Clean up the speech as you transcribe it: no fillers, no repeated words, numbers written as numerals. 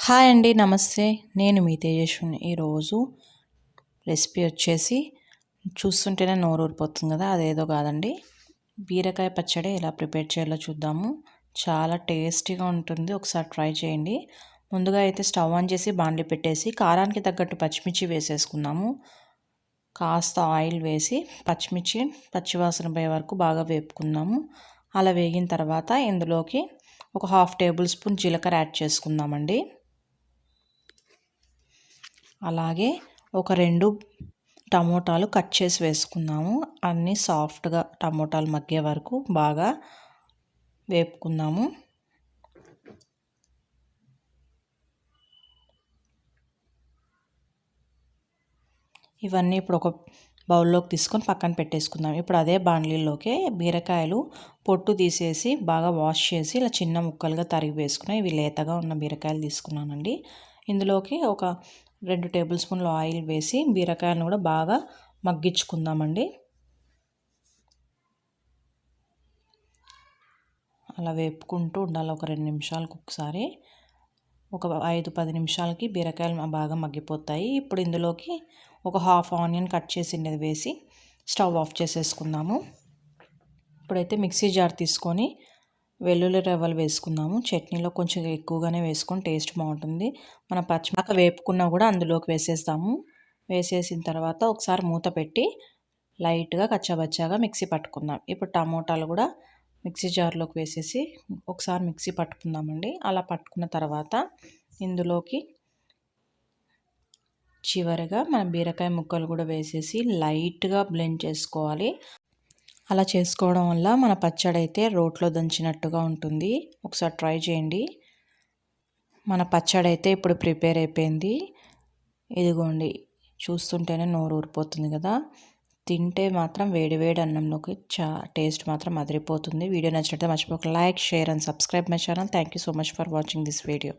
Hi అండి, నమస్తే. నేను మీ తేజస్విని. ఈరోజు రెసిపీ వచ్చేసి చూస్తుంటేనే నోరు ఊరిపోతుంది కదా, అదేదో కాదండి. బీరకాయ పచ్చడి ఎలా ప్రిపేర్ చేయాలో చూద్దాము. చాలా టేస్టీగా ఉంటుంది, ఒకసారి ట్రై చేయండి. ముందుగా అయితే స్టవ్ ఆన్ చేసి బాండ్లీ పెట్టేసి కారానికి తగ్గట్టు పచ్చిమిర్చి వేసేసుకున్నాము. కాస్త ఆయిల్ వేసి పచ్చిమిర్చి పచ్చివాసన పోయే వరకు బాగా వేపుకుందాము. అలా వేగిన తర్వాత ఇందులోకి ఒక 1/2 టేబుల్ స్పూన్ జీలకర్ర యాడ్ చేసుకుందామండి. అలాగే ఒక 2 టమోటాలు కట్ చేసి వేసుకుందాము. అన్నీ సాఫ్ట్గా టమోటాలు మగ్గే వరకు బాగా వేపుకుందాము. ఇవన్నీ ఇప్పుడు ఒక బౌల్లోకి తీసుకొని పక్కన పెట్టేసుకుందాం. ఇప్పుడు అదే బాండ్లీలోకి బీరకాయలు పొట్టు తీసేసి బాగా వాష్ చేసి ఇలా చిన్న ముక్కలుగా తరిగి వేసుకున్నాం. ఇవి లేతగా ఉన్న బీరకాయలు తీసుకున్నానండి. ఇందులోకి ఒక 2 టేబుల్ స్పూన్ల ఆయిల్ వేసి బీరకాయలను కూడా బాగా మగ్గించుకుందామండి. అలా వేపుకుంటూ ఉండాలి ఒక 2 నిమిషాలకు ఒకసారి. ఒక 5-10 నిమిషాలకి బీరకాయలు బాగా మగ్గిపోతాయి. ఇప్పుడు ఇందులోకి ఒక 1/2 ఆనియన్ కట్ చేసింది వేసి స్టవ్ ఆఫ్ చేసేసుకుందాము. ఇప్పుడైతే మిక్సీ జార్ తీసుకొని వెల్లుల్లి రెవ్వలు వేసుకుందాము. చట్నీలో కొంచెం ఎక్కువగానే వేసుకొని టేస్ట్ బాగుంటుంది. మన పచ్చిమిరపకాయ వేపుకున్నా కూడా అందులోకి వేసేస్తాము. వేసేసిన తర్వాత ఒకసారి మూత పెట్టి లైట్గా కచ్చాబచ్చాగా మిక్సీ పట్టుకుందాం. ఇప్పుడు టమోటాలు కూడా మిక్సీ జార్లోకి వేసేసి ఒకసారి మిక్సీ పట్టుకుందామండి. అలా పట్టుకున్న తర్వాత ఇందులోకి చివరిగా మన బీరకాయ ముక్కలు కూడా వేసేసి లైట్గా బ్లెండ్ చేసుకోవాలి. అలా చేసుకోవడం వల్ల మన పచ్చడి అయితే రోట్లో దంచినట్టుగా ఉంటుంది. ఒకసారి ట్రై చేయండి. మన పచ్చడి అయితే ఇప్పుడు ప్రిపేర్ అయిపోయింది. ఇదిగోండి, చూస్తుంటేనే నోరు ఊరిపోతుంది కదా. తింటే మాత్రం వేడి అన్నంలోకి టేస్ట్ మాత్రం అదిరిపోతుంది. వీడియో నచ్చినట్లయితే మర్చిపోక like, share and subscribe my channel. Thank you so much for watching this video.